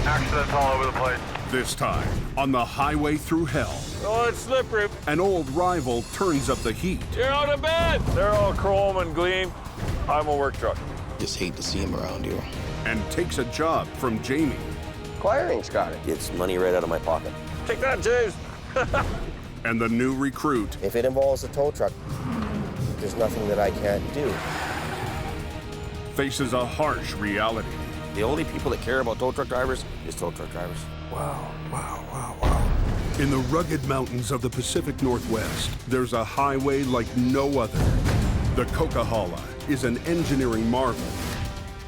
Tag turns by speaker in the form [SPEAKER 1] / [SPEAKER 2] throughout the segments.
[SPEAKER 1] Accidents all over the place.
[SPEAKER 2] This time, on the Highway Thru Hell,
[SPEAKER 1] Oh, it's slippery.
[SPEAKER 2] an old rival turns up the heat.
[SPEAKER 1] You're out of bed. They're all chrome and gleam. I'm a work truck.
[SPEAKER 3] Just hate to see him around here.
[SPEAKER 2] And takes a job from Jamie.
[SPEAKER 4] Acquiring's got it.
[SPEAKER 5] It's money right out of my pocket.
[SPEAKER 1] Take that, James.
[SPEAKER 2] And the new recruit
[SPEAKER 4] If it involves a tow truck, there's nothing that I can't do.
[SPEAKER 2] faces a harsh reality.
[SPEAKER 5] The only people that care about tow truck drivers is tow truck drivers.
[SPEAKER 2] Wow, wow, wow, wow. In the rugged mountains of the Pacific Northwest, there's a highway like no other. The Coquihalla is an engineering marvel.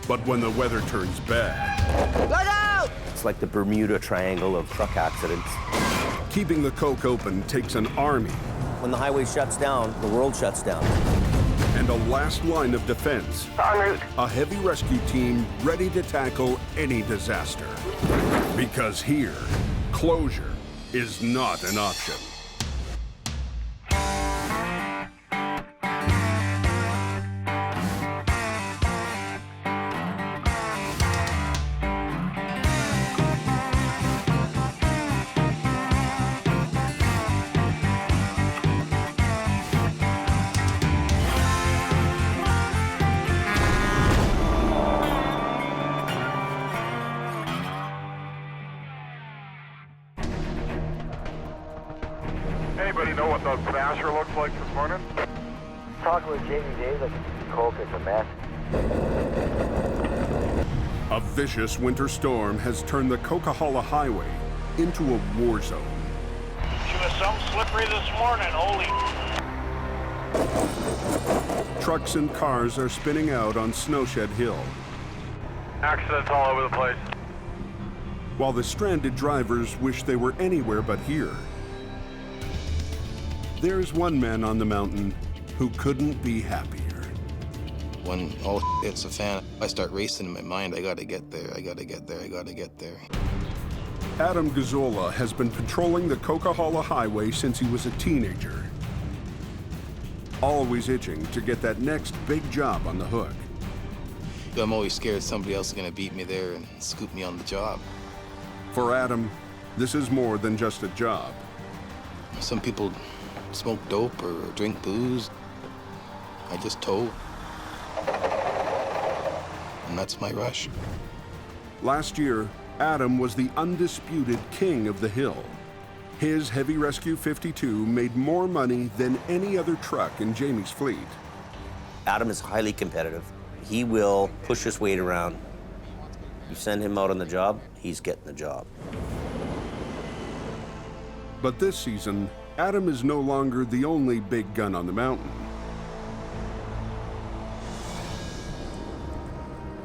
[SPEAKER 2] But when the weather turns bad,
[SPEAKER 4] Look out!
[SPEAKER 5] It's like the Bermuda Triangle of truck accidents.
[SPEAKER 2] keeping the Coke open takes an army
[SPEAKER 5] When the highway shuts down, the world shuts down.
[SPEAKER 2] and a last line of defense.
[SPEAKER 4] En route.
[SPEAKER 2] A heavy rescue team ready to tackle any disaster. Because here, closure is not an option.
[SPEAKER 1] Anybody know what the smasher looks like this morning?
[SPEAKER 4] Talking with Jamie Davis. Coke is a mess.
[SPEAKER 2] A vicious winter storm has turned the Coquihalla Highway into a war zone.
[SPEAKER 1] She was some slippery this morning. Holy.
[SPEAKER 2] Trucks and cars are spinning out on Snowshed Hill,
[SPEAKER 1] Accidents all over the place.
[SPEAKER 2] while the stranded drivers wish they were anywhere but here. There's one man on the mountain who couldn't be happier.
[SPEAKER 3] When all hits a fan, I start racing in my mind. I gotta get there, I gotta get there, I gotta get there.
[SPEAKER 2] Adam Gazzola has been patrolling the Coquihalla Highway since he was a teenager. Always itching to get that next big job on the hook.
[SPEAKER 3] I'm always scared somebody else is gonna beat me there and scoop me on the job.
[SPEAKER 2] For Adam, this is more than just a job.
[SPEAKER 3] Some people smoke dope or drink booze. I just tow. And that's my rush.
[SPEAKER 2] Last year, Adam was the undisputed king of the hill. His Heavy Rescue 52 made more money than any other truck in Jamie's fleet.
[SPEAKER 5] Adam is highly competitive. He will push his weight around. You send him out on the job, he's getting the job.
[SPEAKER 2] But this season, Adam is no longer the only big gun on the mountain.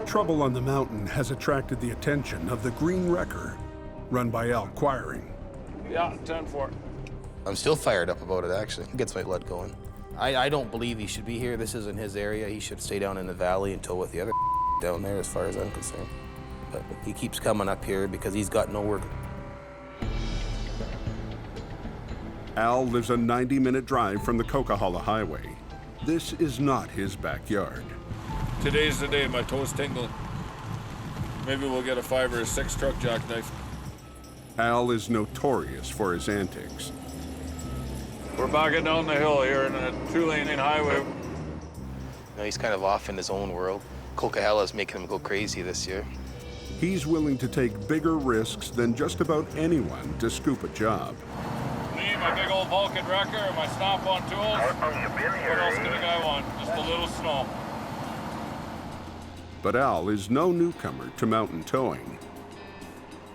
[SPEAKER 2] Trouble on the mountain has attracted the attention of the Green Wrecker, run by Al Quiring.
[SPEAKER 1] Yeah, 10-4.
[SPEAKER 3] I'm still fired up about it, actually. It gets my blood going. I don't believe he should be here. This isn't his area. He should stay down in the valley and tow with the other down there, as far as I'm concerned. But he keeps coming up here because he's got no work.
[SPEAKER 2] Al lives a 90-minute drive from the Coquihalla Highway. This is not his backyard.
[SPEAKER 1] Today's the day. My toes tingling. Maybe we'll get a 5 or a 6 truck jackknife.
[SPEAKER 2] Al is notorious for his antics.
[SPEAKER 1] We're backing down the hill here in a 2-lane highway.
[SPEAKER 3] You know, he's kind of off in his own world. Coquihalla making him go crazy this year.
[SPEAKER 2] He's willing to take bigger risks than just about anyone to scoop a job.
[SPEAKER 1] Need my big old Vulcan wrecker and my snap-on tools. What else could a guy want? Just a little snow.
[SPEAKER 2] But Al is no newcomer to mountain towing.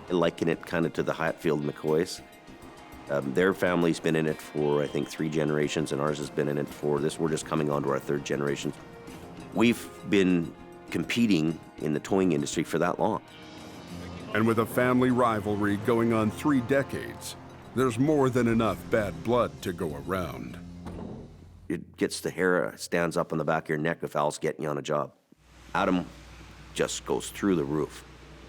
[SPEAKER 5] I liken it kind of to the Hatfield McCoys. Their family's been in it for, I think, 3 generations, and ours has been in it for this. We're just coming on to our 3rd generation. We've been competing in the towing industry for that long.
[SPEAKER 2] And with a family rivalry going on 3 decades, there's more than enough bad blood to go around.
[SPEAKER 5] It gets the hair stands up on the back of your neck if Al's getting you on a job. Adam just goes through the roof.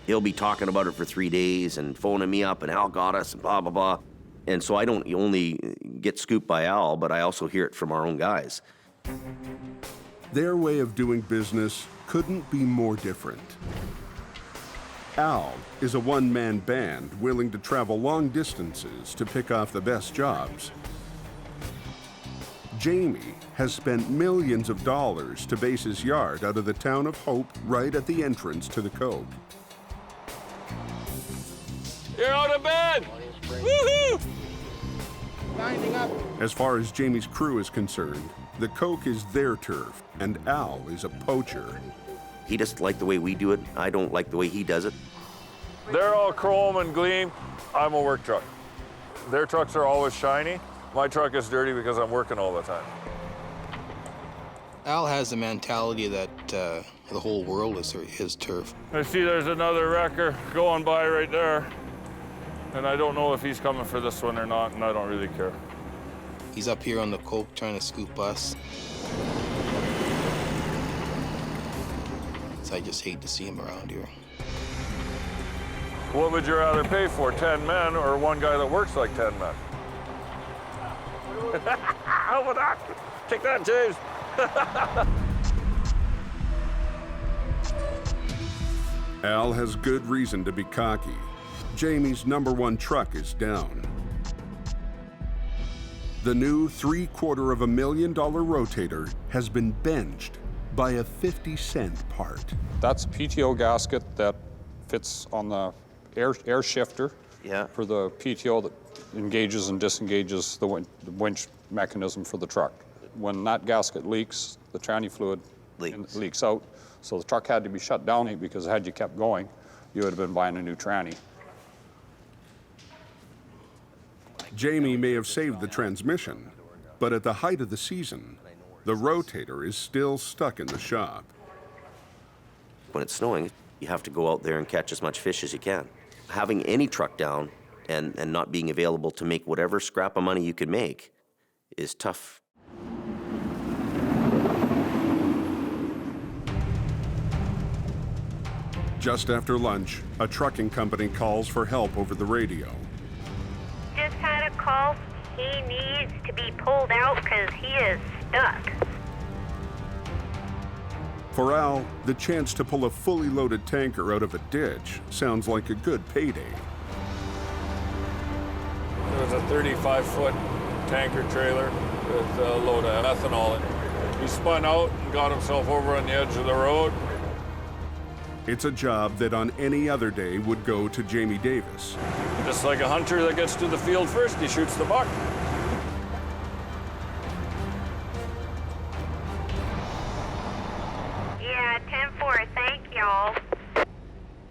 [SPEAKER 5] He'll be talking about it for 3 days and phoning me up, and Al got us, and blah, blah, blah. And so I don't only get scooped by Al, but I also hear it from our own guys.
[SPEAKER 2] Their way of doing business couldn't be more different. Al is a one-man band willing to travel long distances to pick off the best jobs. Jamie has spent millions of dollars to base his yard out of the town of Hope right at the entrance to the Coke.
[SPEAKER 1] You're out of bed! Woohoo!
[SPEAKER 4] Lining up.
[SPEAKER 2] As far as Jamie's crew is concerned, the Coke is their turf, and Al is a poacher.
[SPEAKER 5] He doesn't like the way we do it. I don't like the way he does it.
[SPEAKER 1] They're all chrome and gleam. I'm a work truck. Their trucks are always shiny. My truck is dirty because I'm working all the time.
[SPEAKER 3] Al has the mentality that the whole world is his turf.
[SPEAKER 1] I see there's another wrecker going by right there. And I don't know if he's coming for this one or not, and I don't really care.
[SPEAKER 3] He's up here on the Coke trying to scoop us. So I just hate to see him around here.
[SPEAKER 1] What would you rather pay for, 10 men or one guy that works like 10 men? How about that? Take that, James.
[SPEAKER 2] Al has good reason to be cocky. Jamie's #1 truck is down. The new $750,000 Rotator has been benched by a 50-cent part.
[SPEAKER 6] That's a PTO gasket that fits on the air shifter for the PTO that engages and disengages the winch mechanism for the truck. When that gasket leaks, the tranny fluid leaks out. So the truck had to be shut down because had you kept going, you would have been buying a new tranny.
[SPEAKER 2] Jamie may have saved the transmission, but at the height of the season, the Rotator is still stuck in the shop.
[SPEAKER 5] When it's snowing, you have to go out there and catch as much fish as you can. Having any truck down and not being available to make whatever scrap of money you can make is tough.
[SPEAKER 2] Just after lunch, a trucking company calls for help over the radio.
[SPEAKER 7] Just had a call. He needs to be pulled out because he is stuck.
[SPEAKER 2] For Al, the chance to pull a fully loaded tanker out of a ditch sounds like a good payday.
[SPEAKER 1] There was a 35-foot tanker trailer with a load of methanol in it. He spun out and got himself over on the edge of the road.
[SPEAKER 2] It's a job that on any other day would go to Jamie Davis.
[SPEAKER 1] Just like a hunter that gets to the field first, he shoots the buck.
[SPEAKER 7] Yeah, 10-4, thank y'all.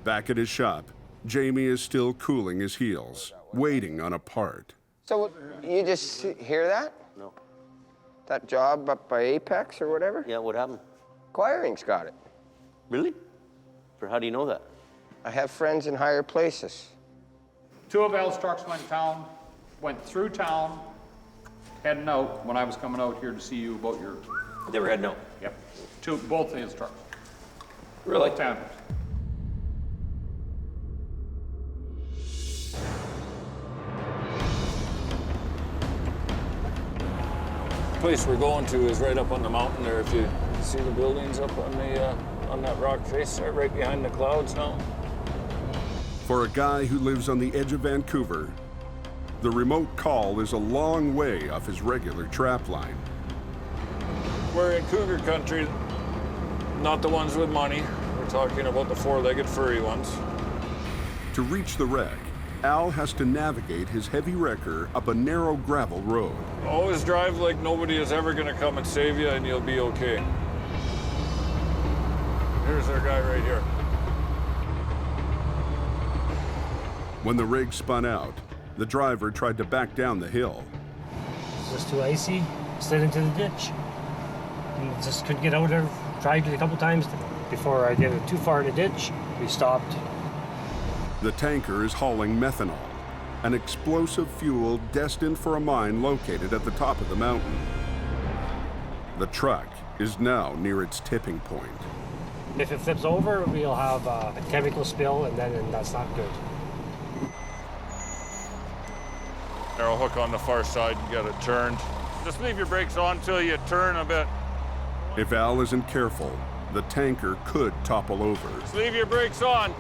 [SPEAKER 2] Back at his shop, Jamie is still cooling his heels, waiting on a part.
[SPEAKER 4] So you just hear that?
[SPEAKER 5] No.
[SPEAKER 4] That job up by Apex or whatever?
[SPEAKER 5] Yeah, what happened?
[SPEAKER 4] Acquiring's got it.
[SPEAKER 5] Really? How do you know that?
[SPEAKER 4] I have friends in higher places.
[SPEAKER 6] 2 of Al's trucks went through town, heading out when I was coming out here to see you about your...
[SPEAKER 5] They were heading out.
[SPEAKER 6] Yep. Both of his trucks.
[SPEAKER 5] Really?
[SPEAKER 6] Both tanders.
[SPEAKER 1] The place we're going to is right up on the mountain there. If you see the buildings up on the on that rock face there, right behind the clouds now.
[SPEAKER 2] For a guy who lives on the edge of Vancouver, the remote call is a long way off his regular trap line.
[SPEAKER 1] We're in cougar country, not the ones with money. We're talking about the 4-legged furry ones.
[SPEAKER 2] To reach the wreck, Al has to navigate his heavy wrecker up a narrow gravel road.
[SPEAKER 1] Always drive like nobody is ever gonna come and save you and you'll be okay. Here's our guy right here.
[SPEAKER 2] When the rig spun out, the driver tried to back down the hill.
[SPEAKER 8] It was too icy, slid into the ditch. And just couldn't get out there. Tried it a couple times before I get it too far in the ditch. We stopped.
[SPEAKER 2] The tanker is hauling methanol, an explosive fuel destined for a mine located at the top of the mountain. The truck is now near its tipping point.
[SPEAKER 8] If it flips over, we'll have a chemical spill, and that's not good.
[SPEAKER 1] Arrow hook on the far side and get it turned. Just leave your brakes on until you turn a bit.
[SPEAKER 2] If Al isn't careful, the tanker could topple over.
[SPEAKER 1] Just leave your brakes on.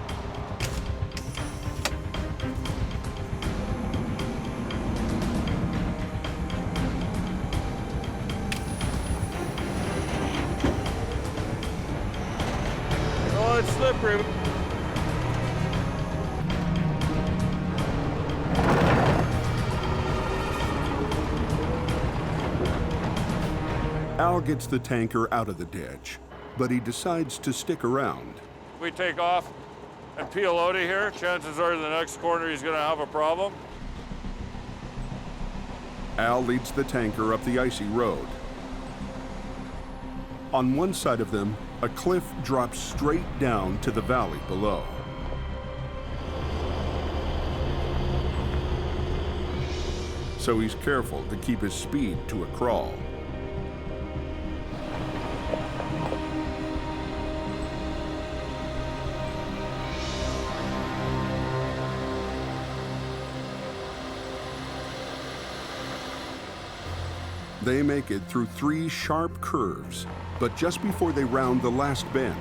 [SPEAKER 1] Riv.
[SPEAKER 2] Al gets the tanker out of the ditch, but he decides to stick around.
[SPEAKER 1] We take off and peel out of here. Chances are the next corner he's gonna have a problem.
[SPEAKER 2] Al leads the tanker up the icy road. On one side of them, a cliff drops straight down to the valley below. So he's careful to keep his speed to a crawl. They make it through 3 sharp curves, but just before they round the last bend,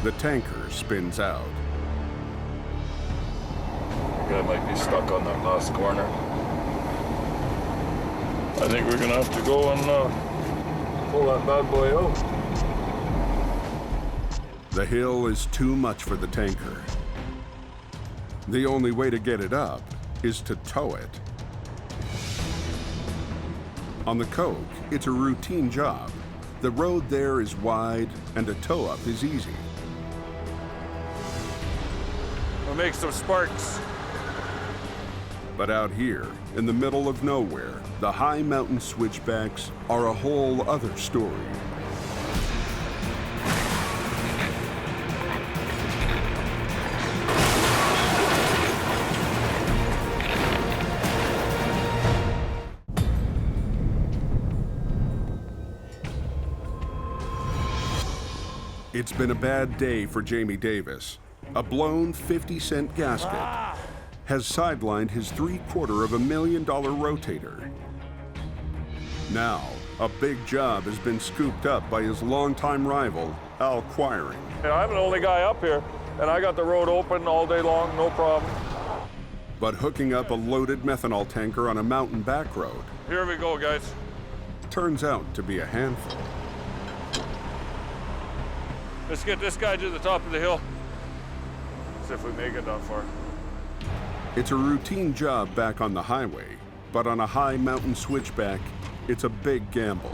[SPEAKER 2] the tanker spins out.
[SPEAKER 1] The guy might be stuck on that last corner. I think we're gonna have to go and pull that bad boy out.
[SPEAKER 2] The hill is too much for the tanker. The only way to get it up is to tow it. On the Coke, it's a routine job. The road there is wide and a tow up is easy.
[SPEAKER 1] We'll make some sparks.
[SPEAKER 2] But out here, in the middle of nowhere, the high mountain switchbacks are a whole other story. It's been a bad day for Jamie Davis. A blown 50-cent gasket has sidelined his $750,000 rotator. Now, a big job has been scooped up by his longtime rival, Al Quiring.
[SPEAKER 1] I'm the only guy up here, and I got the road open all day long, no problem.
[SPEAKER 2] But hooking up a loaded methanol tanker on a mountain back road
[SPEAKER 1] Here we go, guys.
[SPEAKER 2] turns out to be a handful.
[SPEAKER 1] Let's get this guy to the top of the hill. See if we make it that far.
[SPEAKER 2] It's a routine job back on the highway, but on a high mountain switchback, it's a big gamble.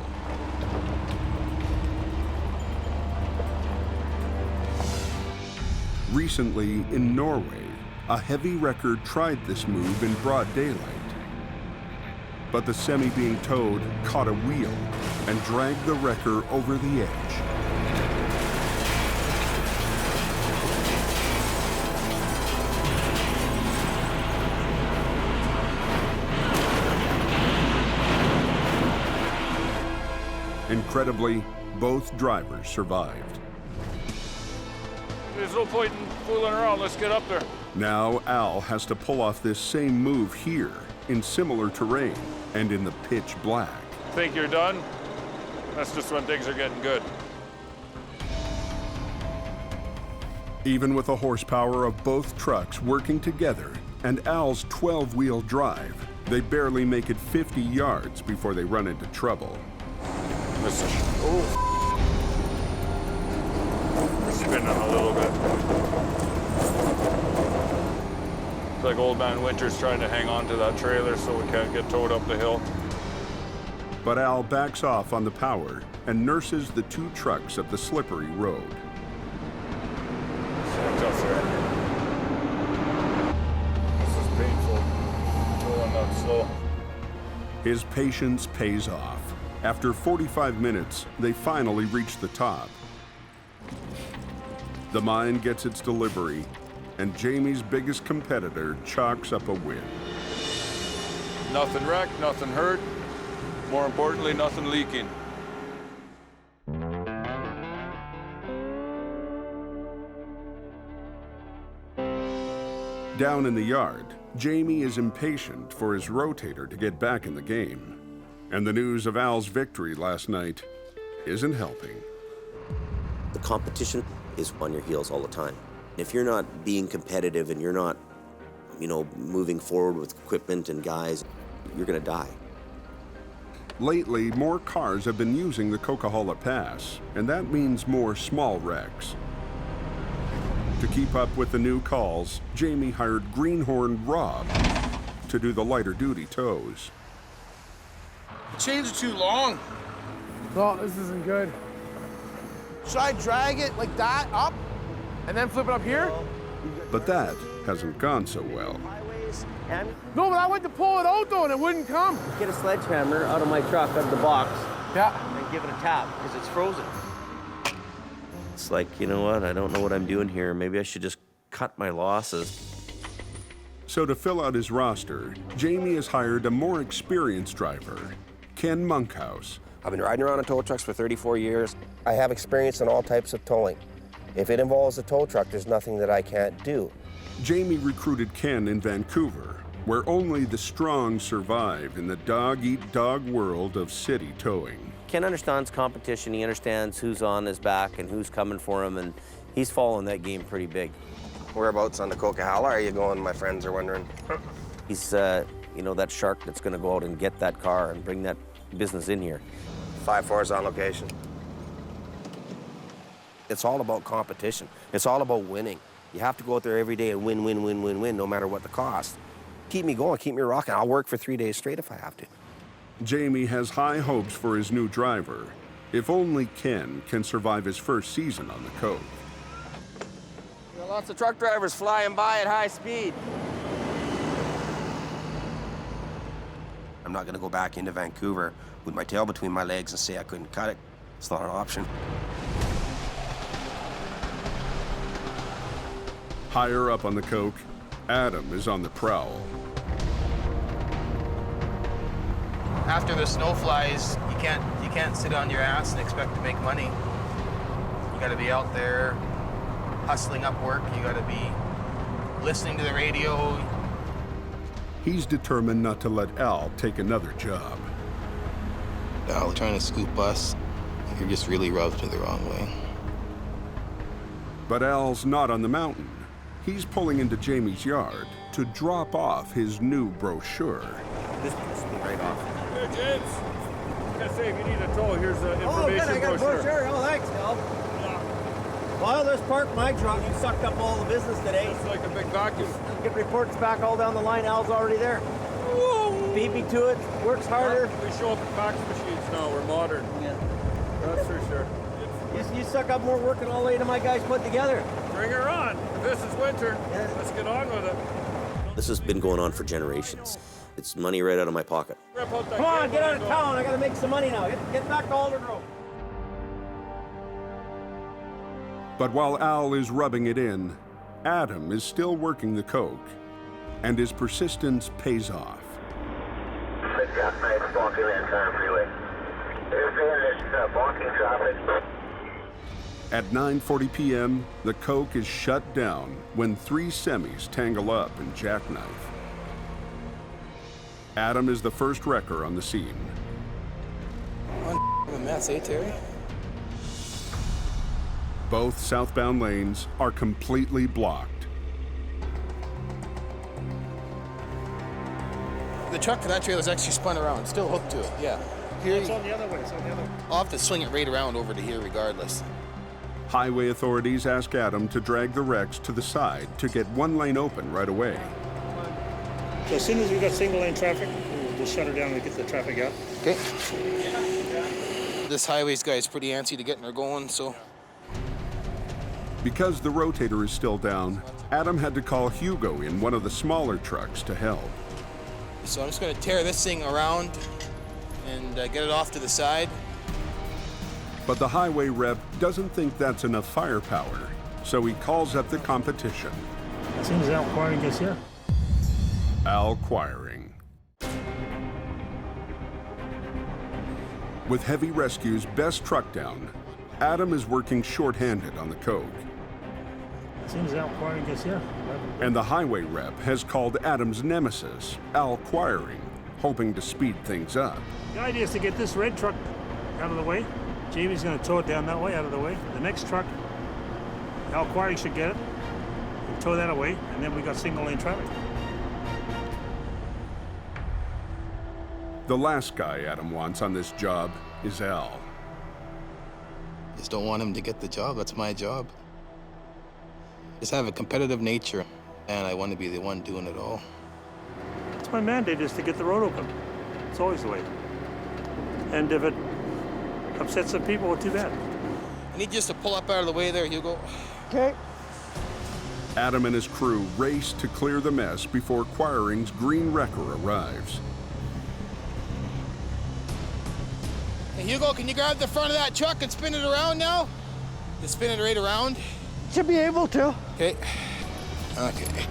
[SPEAKER 2] Recently, in Norway, a heavy wrecker tried this move in broad daylight. But the semi being towed caught a wheel and dragged the wrecker over the edge. Incredibly, both drivers survived.
[SPEAKER 1] There's no point in fooling around. Let's get up there.
[SPEAKER 2] Now Al has to pull off this same move here in similar terrain and in the pitch black.
[SPEAKER 1] Think you're done? That's just when things are getting good.
[SPEAKER 2] Even with the horsepower of both trucks working together and Al's 12-wheel drive, they barely make it 50 yards before they run into trouble.
[SPEAKER 1] Listen. Oh. We're spinning a little bit. It's like old man Winter's trying to hang on to that trailer so we can't get towed up the hill.
[SPEAKER 2] But Al backs off on the power and nurses the 2 trucks up the slippery road.
[SPEAKER 1] It's tough there. This is painful. Going that slow.
[SPEAKER 2] His patience pays off. After 45 minutes, they finally reach the top. The mine gets its delivery, and Jamie's biggest competitor chalks up a win.
[SPEAKER 1] Nothing wrecked, nothing hurt. More importantly, nothing leaking.
[SPEAKER 2] Down in the yard, Jamie is impatient for his rotator to get back in the game. And the news of Al's victory last night isn't helping.
[SPEAKER 5] The competition is on your heels all the time. If you're not being competitive and you're not, moving forward with equipment and guys, you're gonna die.
[SPEAKER 2] Lately, more cars have been using the Coquihalla Pass, and that means more small wrecks. To keep up with the new calls, Jamie hired Greenhorn Rob to do the lighter duty tows.
[SPEAKER 3] Chains are too long.
[SPEAKER 9] Oh, this isn't good.
[SPEAKER 3] Should I drag it like that up
[SPEAKER 9] And then flip it up here?
[SPEAKER 2] But that hasn't gone so well.
[SPEAKER 9] No, but I went to pull it out though and it wouldn't come.
[SPEAKER 10] Get a sledgehammer out of my truck, out of the box,
[SPEAKER 9] Yeah.
[SPEAKER 10] and give it a tap, because it's frozen.
[SPEAKER 5] It's like, you know what? I don't know what I'm doing here. Maybe I should just cut my losses.
[SPEAKER 2] So to fill out his roster, Jamie has hired a more experienced driver, Ken Monkhouse.
[SPEAKER 4] I've been riding around on tow trucks for 34 years. I have experience in all types of towing. If it involves a tow truck, there's nothing that I can't do.
[SPEAKER 2] Jamie recruited Ken in Vancouver, where only the strong survive in the dog-eat-dog world of city towing.
[SPEAKER 5] Ken understands competition. He understands who's on his back and who's coming for him, and he's following that game pretty big.
[SPEAKER 4] Whereabouts on the Coquihalla are you going, my friends are wondering?
[SPEAKER 5] He's, you know, that shark that's going to go out and get that car and bring that business in here.
[SPEAKER 4] 5-4 is on location. It's all about competition. It's all about winning. You have to go out there every day and win, win, win, win, win, no matter what the cost. Keep me going, keep me rocking. I'll work for 3 days straight if I have to.
[SPEAKER 2] Jamie has high hopes for his new driver, if only Ken can survive his first season on the Coke.
[SPEAKER 4] There are lots of truck drivers flying by at high speed. I'm not gonna go back into Vancouver with my tail between my legs and say I couldn't cut it. It's not an option.
[SPEAKER 2] Higher up on the Coke, Adam is on the prowl.
[SPEAKER 3] After the snow flies, you can't sit on your ass and expect to make money. You gotta be out there hustling up work. You gotta be listening to the radio.
[SPEAKER 2] He's determined not to let Al take another job.
[SPEAKER 3] Al trying to scoop us, you're just really rubbed the wrong way.
[SPEAKER 2] But Al's not on the mountain. He's pulling into Jamie's yard to drop off his new brochure.
[SPEAKER 5] This pisses me right off.
[SPEAKER 1] Hey, James. I gotta say, if you need a tow, here's the information
[SPEAKER 10] Oh, good, I got a
[SPEAKER 1] brochure.
[SPEAKER 10] brochure. Oh, thanks, Al. Well, just parked my truck. You sucked up all the business today.
[SPEAKER 1] It's like a big vacuum.
[SPEAKER 10] Get reports back all down the line. Al's already there. Beat me to it. Works harder.
[SPEAKER 1] We show up at fax machines now. We're modern.
[SPEAKER 10] Yeah.
[SPEAKER 1] That's for sure.
[SPEAKER 10] You suck up more work than all 8 of my guys put together.
[SPEAKER 1] Bring her on. If this is winter, let's get on with it.
[SPEAKER 5] This has been going on for generations. It's money right out of my pocket.
[SPEAKER 1] Rip out that
[SPEAKER 10] Come on,
[SPEAKER 1] cable
[SPEAKER 10] get out of
[SPEAKER 1] window.
[SPEAKER 10] town. I gotta make some money now. Get back to Alder Grove.
[SPEAKER 2] But while Al is rubbing it in, Adam is still working the Coke, and his persistence pays off.
[SPEAKER 7] Blocking that time freeway. There's blocking traffic.
[SPEAKER 2] At 9:40 p.m., the Coke is shut down when 3 semis tangle up and jackknife. Adam is the first wrecker on the scene.
[SPEAKER 3] A mess, eh, Terry?
[SPEAKER 2] Both southbound lanes are completely blocked.
[SPEAKER 3] The truck for that trailer's actually spun around, still hooked to it, yeah. Here,
[SPEAKER 8] It's on the other way. It's on the other way.
[SPEAKER 3] I'll have to swing it right around over to here regardless.
[SPEAKER 2] Highway authorities ask Adam to drag the wrecks to the side to get one lane open right away.
[SPEAKER 8] So as soon as we got single lane traffic, we'll just shut her down and get the traffic out.
[SPEAKER 3] Okay. This highways guy is pretty antsy to getting her going, so.
[SPEAKER 2] Because the rotator is still down, Adam had to call Hugo in one of the smaller trucks to help.
[SPEAKER 3] So I'm just gonna tear this thing around and get it off to the side.
[SPEAKER 2] But the highway rep doesn't think that's enough firepower, so he calls up the competition.
[SPEAKER 8] As soon as Al Quarry gets here.
[SPEAKER 2] Al Quiring. With Heavy Rescue's best truck down, Adam is working short-handed on the Coke.
[SPEAKER 8] As soon as Al Quarry gets here.
[SPEAKER 2] And the highway rep has called Adam's nemesis, Al Quiring, hoping to speed things up.
[SPEAKER 8] The idea is to get this red truck out of the way. Jamie's going to tow it down that way, out of the way. The next truck, Al Quarry should get it, and tow that away, and then we got single lane traffic.
[SPEAKER 2] The last guy Adam wants on this job is Al.
[SPEAKER 3] Just don't want him to get the job. That's my job. Just have a competitive nature, and I want to be the one doing it all.
[SPEAKER 8] It's my mandate is to get the road open. It's always the way. And if it upsets some people, well, too bad.
[SPEAKER 3] I need just to pull up out of the way there, Hugo.
[SPEAKER 9] Okay.
[SPEAKER 2] Adam and his crew race to clear the mess before Quiring's green wrecker arrives.
[SPEAKER 3] Hey, Hugo, can you grab the front of that truck and spin it around now? Just spin it right around.
[SPEAKER 9] Should be able to.
[SPEAKER 3] Okay. Okay.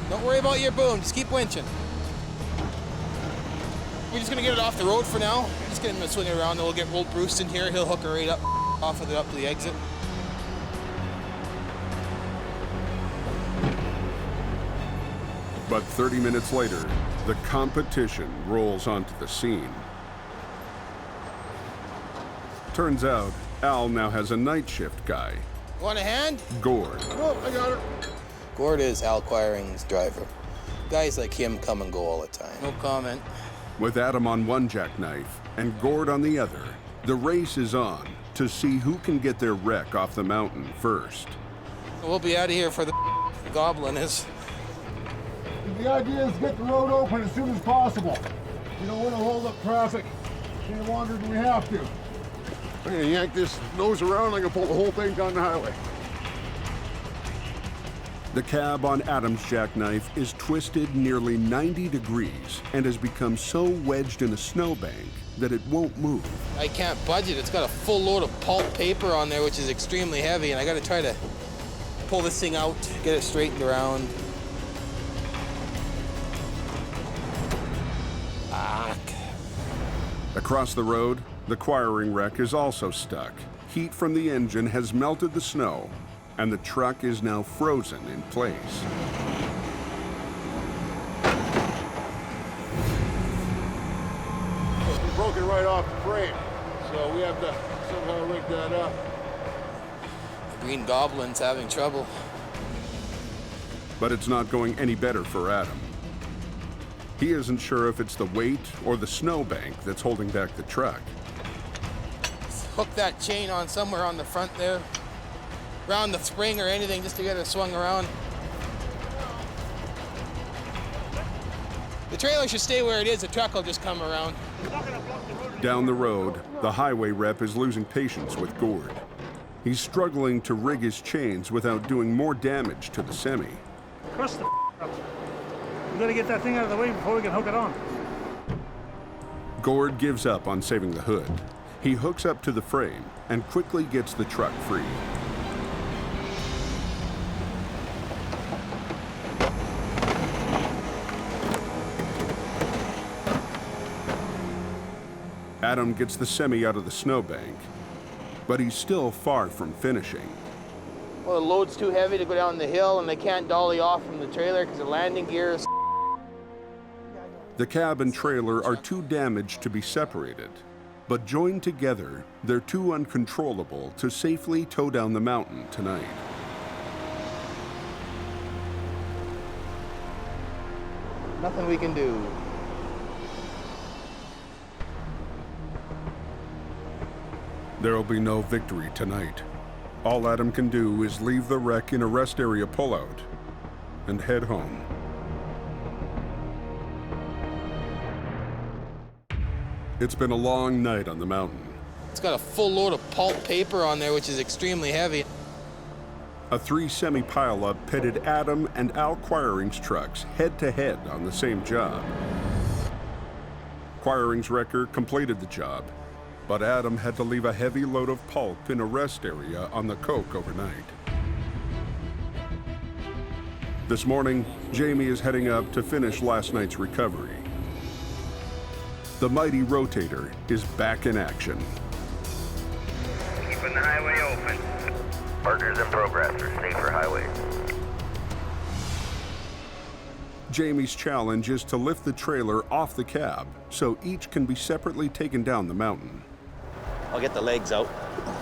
[SPEAKER 3] Don't worry about your boom, just keep winching. We're just gonna get it off the road for now. Just get him to swing it around, then we'll get old Bruce in here. He'll hook her right up off of it up to the exit.
[SPEAKER 2] But 30 minutes later, the competition rolls onto the scene. Turns out, Al now has a night shift guy.
[SPEAKER 3] Want a hand?
[SPEAKER 2] Gord.
[SPEAKER 3] Oh, I got her. Gord is Al Quiring's driver. Guys like him come and go all the time. No comment.
[SPEAKER 2] With Adam on one jackknife and Gord on the other, the race is on to see who can get their wreck off the mountain first.
[SPEAKER 3] We'll be out of here for the goblin is.
[SPEAKER 9] The idea is to get the road open as soon as possible. You don't want to hold up traffic any longer than we have to. I'm gonna yank this nose around, I'm gonna pull the whole thing down the highway.
[SPEAKER 2] The cab on Adam's jackknife is twisted nearly 90 degrees and has become so wedged in a snowbank that it won't move.
[SPEAKER 3] I can't budge it. It's got a full load of pulp paper on there, which is extremely heavy, and I gotta try to pull this thing out, get it straightened around.
[SPEAKER 2] Across the road, the Quiring wreck is also stuck. Heat from the engine has melted the snow, and the truck is now frozen in place.
[SPEAKER 9] It's broken right off the frame, so we have to somehow rig that up.
[SPEAKER 3] The Green Goblin's having trouble.
[SPEAKER 2] But it's not going any better for Adam. He isn't sure if it's the weight or the snowbank that's holding back the truck.
[SPEAKER 3] Hook that chain on somewhere on the front there, around the spring or anything, just to get it swung around. The trailer should stay where it is, the truck will just come around.
[SPEAKER 2] Down the road, the highway rep is losing patience with Gord. He's struggling to rig his chains without doing more damage to the semi.
[SPEAKER 8] Cross the up. We gotta get that thing out of the way before we can hook it on.
[SPEAKER 2] Gord gives up on saving the hood. He hooks up to the frame and quickly gets the truck free. Adam gets the semi out of the snowbank, but he's still far from finishing.
[SPEAKER 3] Well, the load's too heavy to go down the hill, and they can't dolly off from the trailer because the landing gear is.
[SPEAKER 2] The cab and trailer are too damaged to be separated, but joined together, they're too uncontrollable to safely tow down the mountain tonight.
[SPEAKER 3] Nothing we can do.
[SPEAKER 2] There'll be no victory tonight. All Adam can do is leave the wreck in a rest area pullout and head home. It's been a long night on the mountain.
[SPEAKER 3] It's got a full load of pulp paper on there, which is extremely heavy.
[SPEAKER 2] A 3 semi pileup pitted Adam and Al Quiring's trucks head-to-head on the same job. Quiring's wrecker completed the job, but Adam had to leave a heavy load of pulp in a rest area on the Coke overnight. This morning, Jamie is heading up to finish last night's recovery. The mighty Rotator is back in action.
[SPEAKER 7] Keeping the highway open. Partners in progress for safer highways.
[SPEAKER 2] Jamie's challenge is to lift the trailer off the cab so each can be separately taken down the mountain.
[SPEAKER 10] I'll get the legs out.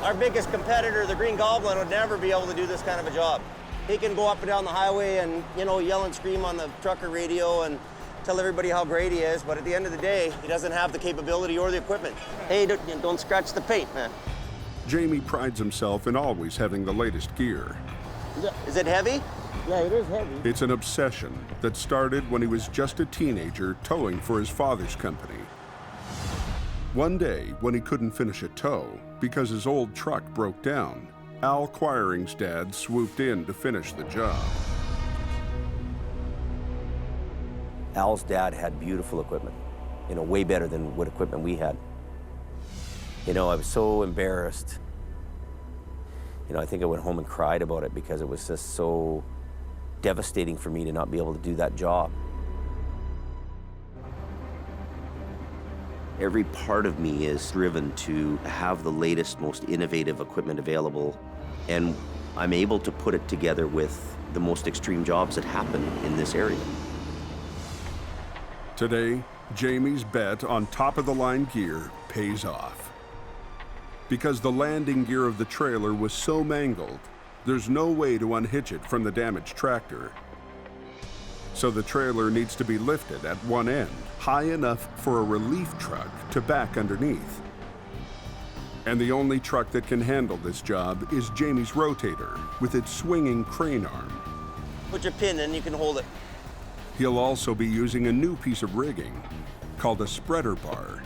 [SPEAKER 10] Our biggest competitor, the Green Goblin, would never be able to do this kind of a job. He can go up and down the highway and, you know, yell and scream on the trucker radio and tell everybody how great he is, but at the end of the day, he doesn't have the capability or the equipment. Hey, don't scratch the paint, man.
[SPEAKER 2] Jamie prides himself in always having the latest gear.
[SPEAKER 10] Is it heavy?
[SPEAKER 8] Yeah, it is heavy.
[SPEAKER 2] It's an obsession that started when he was just a teenager towing for his father's company. One day, when he couldn't finish a tow because his old truck broke down, Al Quiring's dad swooped in to finish the job.
[SPEAKER 5] Al's dad had beautiful equipment, you know, way better than what equipment we had. You know, I was so embarrassed. You know, I think I went home and cried about it because it was just so devastating for me to not be able to do that job. Every part of me is driven to have the latest, most innovative equipment available, and I'm able to put it together with the most extreme jobs that happen in this area.
[SPEAKER 2] Today, Jamie's bet on top-of-the-line gear pays off. Because the landing gear of the trailer was so mangled, there's no way to unhitch it from the damaged tractor. So the trailer needs to be lifted at one end, high enough for a relief truck to back underneath. And the only truck that can handle this job is Jamie's Rotator, with its swinging crane arm.
[SPEAKER 10] Put your pin in, you can hold it.
[SPEAKER 2] He'll also be using a new piece of rigging called a spreader bar.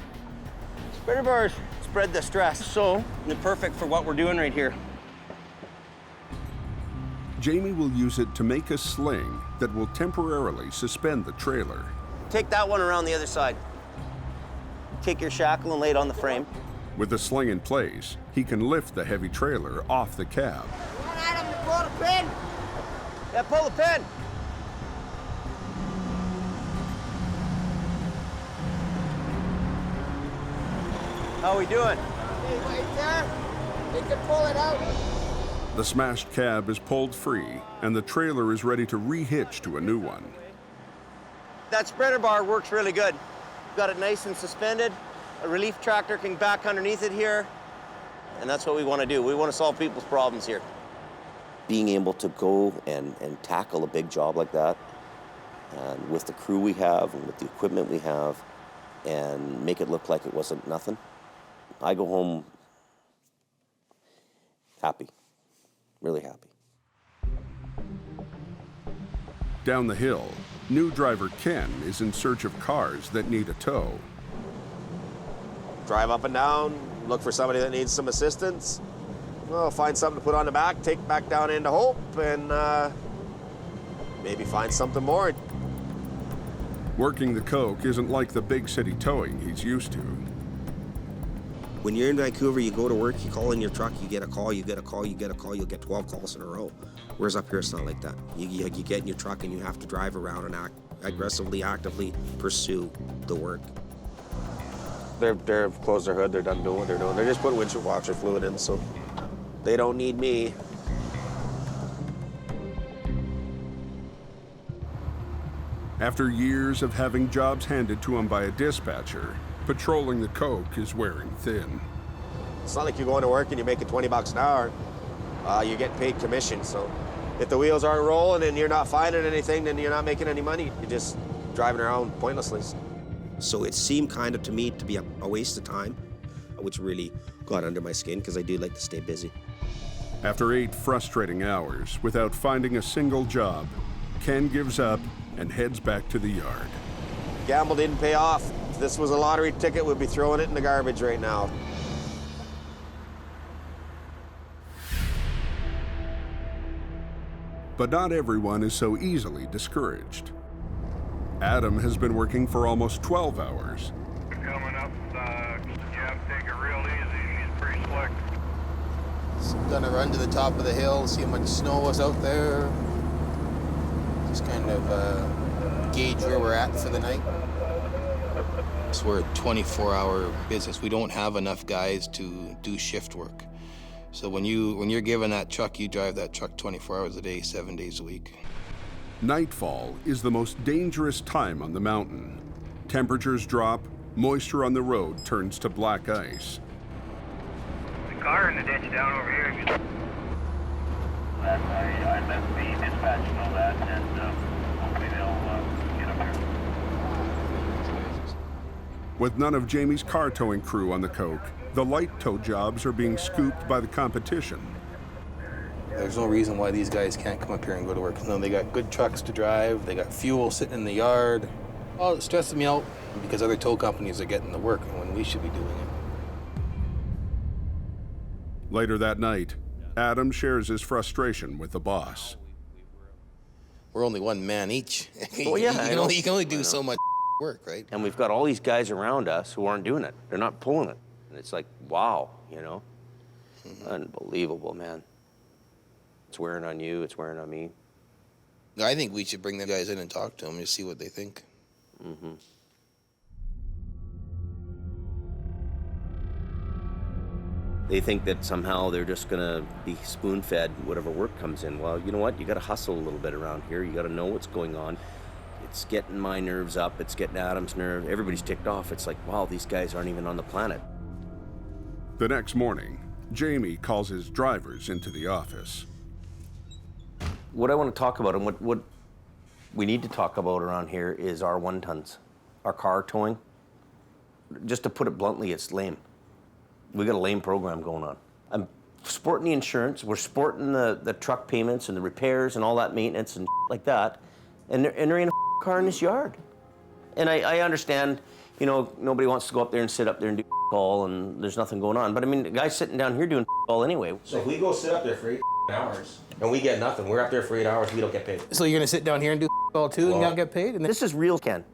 [SPEAKER 10] Spreader bars spread the stress, so they're perfect for what we're doing right here.
[SPEAKER 2] Jamie will use it to make a sling that will temporarily suspend the trailer.
[SPEAKER 10] Take that one around the other side. Take your shackle and lay it on the frame.
[SPEAKER 2] With the sling in place, he can lift the heavy trailer off the cab.
[SPEAKER 10] You want Adam to pull the pin? Yeah, pull the pin. How are we doing?
[SPEAKER 11] Hey, wait there. You can pull it out.
[SPEAKER 2] The smashed cab is pulled free, and the trailer is ready to re-hitch to a new one.
[SPEAKER 10] That spreader bar works really good. We've got it nice and suspended. A relief tractor can back underneath it here. And that's what we want to do. We want to solve people's problems here.
[SPEAKER 5] Being able to go and tackle a big job like that, and with the crew we have and with the equipment we have, and make it look like it wasn't nothing, I go home happy, really happy.
[SPEAKER 2] Down the hill, new driver Ken is in search of cars that need a tow.
[SPEAKER 4] Drive up and down, look for somebody that needs some assistance. Well, find something to put on the back, take back down into Hope, and maybe find something more.
[SPEAKER 2] Working the coke isn't like the big city towing he's used to.
[SPEAKER 4] When you're in Vancouver, you go to work, you call in your truck, you get a call, you get a call, you get a call, you'll get 12 calls in a row. Whereas up here, it's not like that. You get in your truck and you have to drive around and aggressively, actively pursue the work. They've closed their hood, they're done doing what they're doing. They're just putting windshield washer fluid in, so they don't need me.
[SPEAKER 2] After years of having jobs handed to him by a dispatcher, patrolling the coke is wearing thin.
[SPEAKER 4] It's not like you're going to work and you're making 20 bucks an hour. You get paid commission, so if the wheels aren't rolling and you're not finding anything, then you're not making any money. You're just driving around pointlessly. So it seemed kind of to me to be a waste of time, which really got under my skin because I do like to stay busy.
[SPEAKER 2] After 8 frustrating hours without finding a single job, Ken gives up and heads back to the yard.
[SPEAKER 4] Gamble didn't pay off. If this was a lottery ticket, we'd be throwing it in the garbage right now.
[SPEAKER 2] But not everyone is so easily discouraged. Adam has been working for almost 12 hours.
[SPEAKER 1] Coming up, you have to take it real easy. She's pretty slick.
[SPEAKER 3] So I'm gonna run to the top of the hill, see how much snow was out there. Just kind of gauge where we're at for the night. So we're a 24-hour business. We don't have enough guys to do shift work. So when you're given that truck, you drive that truck 24 hours a day, 7 days a week.
[SPEAKER 2] Nightfall is the most dangerous time on the mountain. Temperatures drop, moisture on the road turns to black ice.
[SPEAKER 1] The car in the ditch down over here.
[SPEAKER 12] I let the dispatch know that, and hopefully they'll get up here.
[SPEAKER 2] With none of Jamie's car towing crew on the Coke, the light tow jobs are being scooped by the competition.
[SPEAKER 3] There's no reason why these guys can't come up here and go to work. No, they got good trucks to drive, they got fuel sitting in the yard. Oh, it stresses me out because other tow companies are getting the work when we should be doing it.
[SPEAKER 2] Later that night, Adam shares his frustration with the boss.
[SPEAKER 3] We're only one man each.
[SPEAKER 5] Well, yeah,
[SPEAKER 3] you can only do so much work, right?
[SPEAKER 5] And we've got all these guys around us who aren't doing it. They're not pulling it. And it's like, wow, you know? Unbelievable, man. It's wearing on you, it's wearing on me.
[SPEAKER 3] I think we should bring the guys in and talk to them and see what they think.
[SPEAKER 5] Mm-hmm. They think that somehow they're just gonna be spoon-fed whatever work comes in. Well, you know what? You gotta hustle a little bit around here. You gotta know what's going on. It's getting my nerves up. It's getting Adam's nerve. Everybody's ticked off. It's like, wow, these guys aren't even on the planet.
[SPEAKER 2] The next morning, Jamie calls his drivers into the office.
[SPEAKER 5] What I want to talk about and what we need to talk about around here is our one-tons, our car towing. Just to put it bluntly, it's lame. We got a lame program going on. I'm sporting the insurance, we're sporting the truck payments and the repairs and all that maintenance and like that, and there ain't a car in this yard. And I understand, you know, nobody wants to go up there and sit up there and do all and there's nothing going on. But I mean, the guy's sitting down here doing all anyway.
[SPEAKER 4] So if we go sit up there for 8 hours and we get nothing, we're up there for 8 hours, we don't get paid.
[SPEAKER 3] So you're gonna sit down here and do all too and not get paid? And
[SPEAKER 5] this is real, Ken.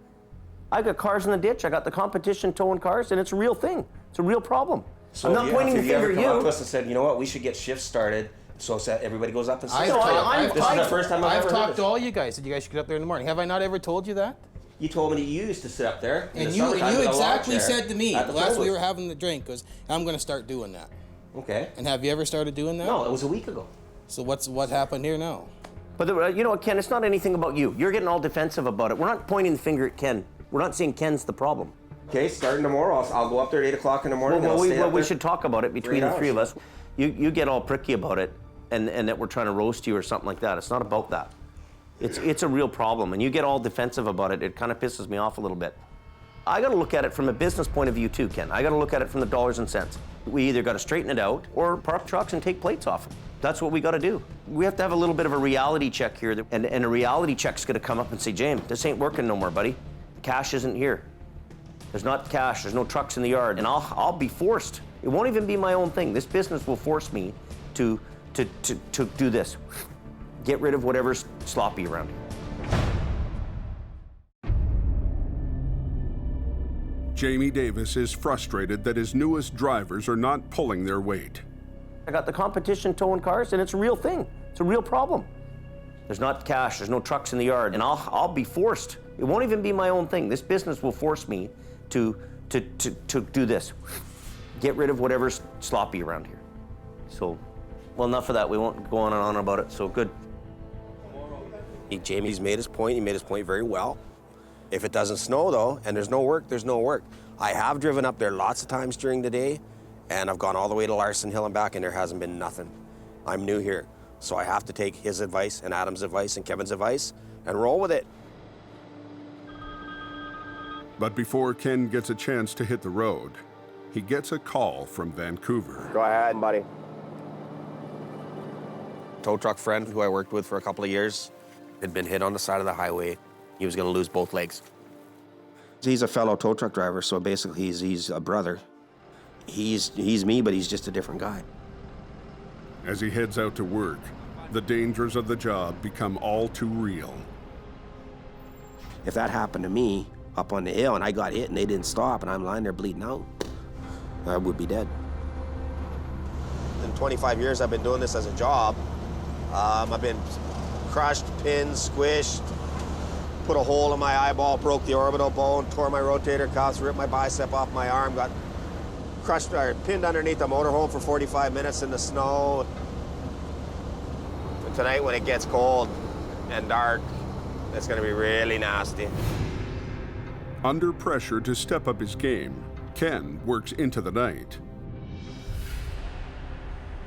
[SPEAKER 5] I got cars in the ditch, I got the competition towing cars, and it's a real thing. It's a real problem.
[SPEAKER 4] So
[SPEAKER 5] I'm not pointing the finger at you.
[SPEAKER 4] Up to us and said, you know what, we should get shifts started, so everybody goes up and sits.
[SPEAKER 3] This
[SPEAKER 4] is the first time I've ever
[SPEAKER 3] talked to all you guys, said you guys should get up there in the morning. Have I not ever told you that?
[SPEAKER 4] You told me that you used to sit up there.
[SPEAKER 3] And you exactly said to me last we were having the drink was, I'm going to start doing that.
[SPEAKER 4] Okay.
[SPEAKER 3] And have you ever started doing that?
[SPEAKER 4] No, it was a week ago.
[SPEAKER 3] So what happened here now?
[SPEAKER 5] But you know what, Ken, it's not anything about you. You're getting all defensive about it. We're not pointing the finger at Ken. We're not saying Ken's the problem.
[SPEAKER 4] Okay, starting tomorrow, I'll go up there at 8 o'clock in the morning.
[SPEAKER 5] Well, we should talk about it between the three of us. You get all pricky about it, and that we're trying to roast you or something like that. It's not about that. It's a real problem, and you get all defensive about it. It kind of pisses me off a little bit. I got to look at it from a business point of view too, Ken. I got to look at it from the dollars and cents. We either got to straighten it out or park trucks and take plates off them. That's what we got to do. We have to have a little bit of a reality check here, and a reality check's going to come up and say, James, this ain't working no more, buddy. Cash isn't here. There's not cash, there's no trucks in the yard, and I'll be forced. It won't even be my own thing. This business will force me to do this. Get rid of whatever's sloppy around here.
[SPEAKER 2] Jamie Davis is frustrated that his newest drivers are not pulling their weight.
[SPEAKER 5] I got the competition towing cars, and it's a real thing. It's a real problem. There's not cash, there's no trucks in the yard, and I'll be forced. It won't even be my own thing. This business will force me to do this. Get rid of whatever's sloppy around here. So, well, enough of that. We won't go on and on about it, so good.
[SPEAKER 4] Jamie's made his point. He made his point very well. If it doesn't snow, though, and there's no work, there's no work. I have driven up there lots of times during the day, and I've gone all the way to Larson Hill and back, and there hasn't been nothing. I'm new here, so I have to take his advice and Adam's advice and Kevin's advice and roll with it.
[SPEAKER 2] But before Ken gets a chance to hit the road, he gets a call from Vancouver.
[SPEAKER 4] Go ahead, buddy. Tow truck friend who I worked with for a couple of years had been hit on the side of the highway. He was going to lose both legs. He's a fellow tow truck driver, so basically he's a brother. He's me, but he's just a different guy.
[SPEAKER 2] As he heads out to work, the dangers of the job become all too real.
[SPEAKER 4] If that happened to me up on the hill and I got hit and they didn't stop and I'm lying there bleeding out, I would be dead. In 25 years I've been doing this as a job. I've been crushed, pinned, squished, put a hole in my eyeball, broke the orbital bone, tore my rotator cuffs, ripped my bicep off my arm, got crushed or pinned underneath the motorhome for 45 minutes in the snow. And tonight when it gets cold and dark, it's gonna be really nasty.
[SPEAKER 2] Under pressure to step up his game, Ken works into the night.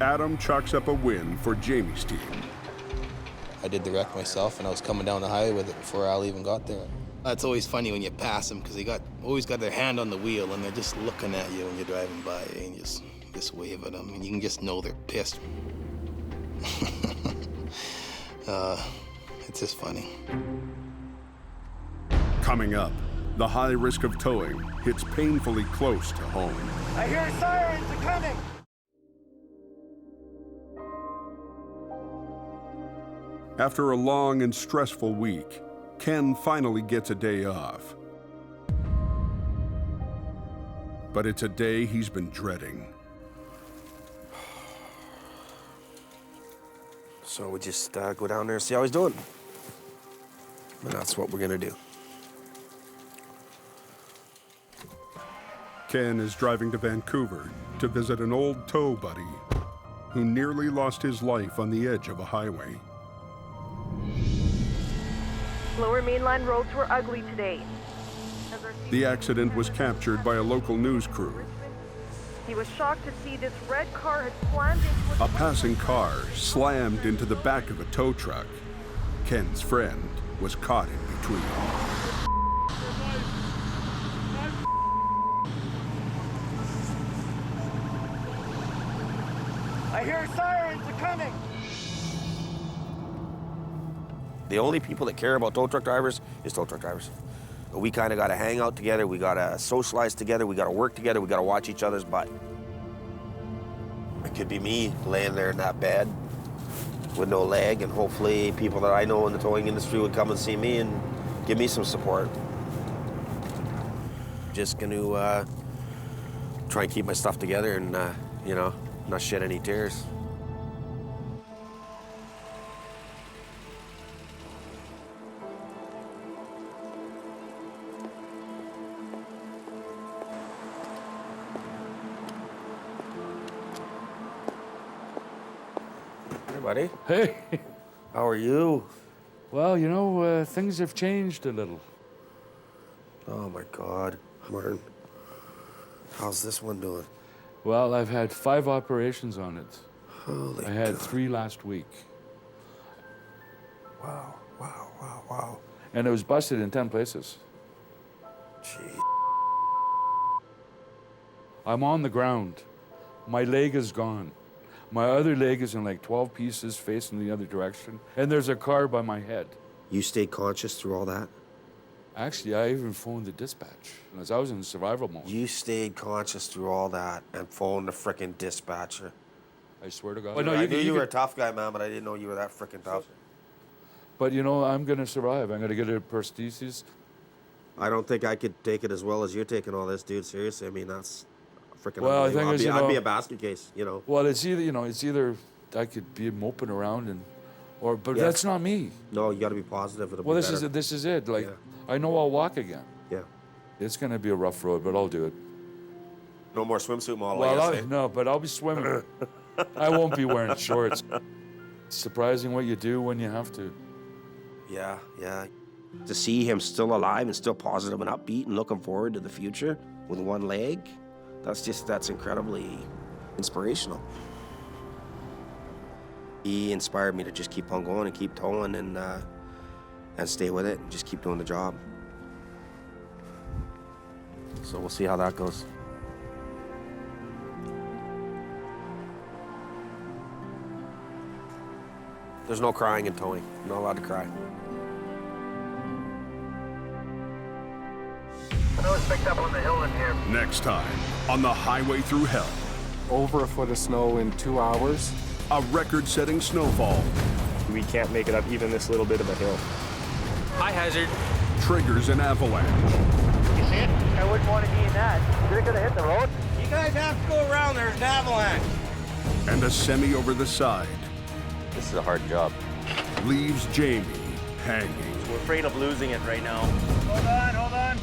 [SPEAKER 2] Adam chalks up a win for Jamie's team.
[SPEAKER 3] I did the wreck myself, and I was coming down the highway with it before Al even got there. It's always funny when you pass them because they always got their hand on the wheel and they're just looking at you when you're driving by and you just wave at them and you can just know they're pissed. It's just funny.
[SPEAKER 2] Coming up, the high risk of towing hits painfully close to home.
[SPEAKER 11] I hear sirens coming.
[SPEAKER 2] After a long and stressful week, Ken finally gets a day off. But it's a day he's been dreading.
[SPEAKER 5] So we just go down there and see how he's doing. And that's what we're gonna do.
[SPEAKER 2] Ken is driving to Vancouver to visit an old tow buddy who nearly lost his life on the edge of a highway.
[SPEAKER 13] Lower mainline roads were ugly today.
[SPEAKER 2] The accident was captured by a local news crew.
[SPEAKER 13] He was shocked to see this red car had slammed into
[SPEAKER 2] A passing car slammed into the back of a tow truck. Ken's friend was caught in between.
[SPEAKER 11] I hear sirens coming.
[SPEAKER 5] The only people that care about tow truck drivers is tow truck drivers. We kind of got to hang out together, we got to socialize together, we got to work together, we got to watch each other's butt. It could be me laying there in that bed with no leg, and hopefully people that I know in the towing industry would come and see me and give me some support. Just going to try and keep my stuff together and, you know, not shed any tears. Buddy.
[SPEAKER 14] Hey.
[SPEAKER 5] How are you?
[SPEAKER 14] Well, you know, things have changed a little.
[SPEAKER 5] Oh my God, Martin. How's this one doing?
[SPEAKER 14] Well, I've had 5 operations on it.
[SPEAKER 5] Holy
[SPEAKER 14] I had
[SPEAKER 5] God.
[SPEAKER 14] 3 last week.
[SPEAKER 5] Wow, wow, wow, wow.
[SPEAKER 14] And it was busted in 10 places.
[SPEAKER 5] Gee.
[SPEAKER 14] I'm on the ground. My leg is gone. My other leg is in like 12 pieces facing the other direction. And there's a car by my head.
[SPEAKER 5] You stayed conscious through all that?
[SPEAKER 14] Actually, I even phoned the dispatch as I was in survival mode.
[SPEAKER 5] You stayed conscious through all that and phoned the frickin' dispatcher.
[SPEAKER 14] I swear to God.
[SPEAKER 5] Well, no, I knew you were a tough guy, man, but I didn't know you were that frickin' tough.
[SPEAKER 14] But you know, I'm gonna survive. I'm gonna get a prosthesis.
[SPEAKER 5] I don't think I could take it as well as you're taking all this, dude. Seriously, I mean, that's freaking
[SPEAKER 14] Well, I think
[SPEAKER 5] I'd be a basket case, you know.
[SPEAKER 14] Well, it's either I could be moping around but
[SPEAKER 5] Yeah.
[SPEAKER 14] that's not me.
[SPEAKER 5] No, you got to be positive. It'll
[SPEAKER 14] Well,
[SPEAKER 5] be
[SPEAKER 14] this
[SPEAKER 5] better.
[SPEAKER 14] is it. Like,
[SPEAKER 5] Yeah.
[SPEAKER 14] I know I'll walk again.
[SPEAKER 5] Yeah.
[SPEAKER 14] It's gonna be a rough road, but I'll do it.
[SPEAKER 5] No more swimsuit model.
[SPEAKER 14] Well, no, but I'll be swimming. I won't be wearing shorts. It's surprising what you do when you have to.
[SPEAKER 5] Yeah, yeah. To see him still alive and still positive and upbeat and looking forward to the future with one leg, that's incredibly inspirational. He inspired me to just keep on going and keep towing and stay with it and just keep doing the job. So we'll see how that goes. There's no crying and towing. You're not allowed to cry.
[SPEAKER 12] I was picked up on the hill in here.
[SPEAKER 2] Next time on the Highway Through Hell.
[SPEAKER 15] Over a foot of snow in 2 hours.
[SPEAKER 2] A record-setting snowfall.
[SPEAKER 15] We can't make it up even this little bit of a hill.
[SPEAKER 3] High hazard.
[SPEAKER 2] Triggers an avalanche.
[SPEAKER 11] You see it? I wouldn't want to be in that. Is it going to hit the road?
[SPEAKER 10] You guys have to go around. There's an avalanche.
[SPEAKER 2] And a semi over the side
[SPEAKER 5] This is a hard job.
[SPEAKER 2] leaves Jamie hanging.
[SPEAKER 10] We're afraid of losing it right now.
[SPEAKER 12] Hold on, hold on.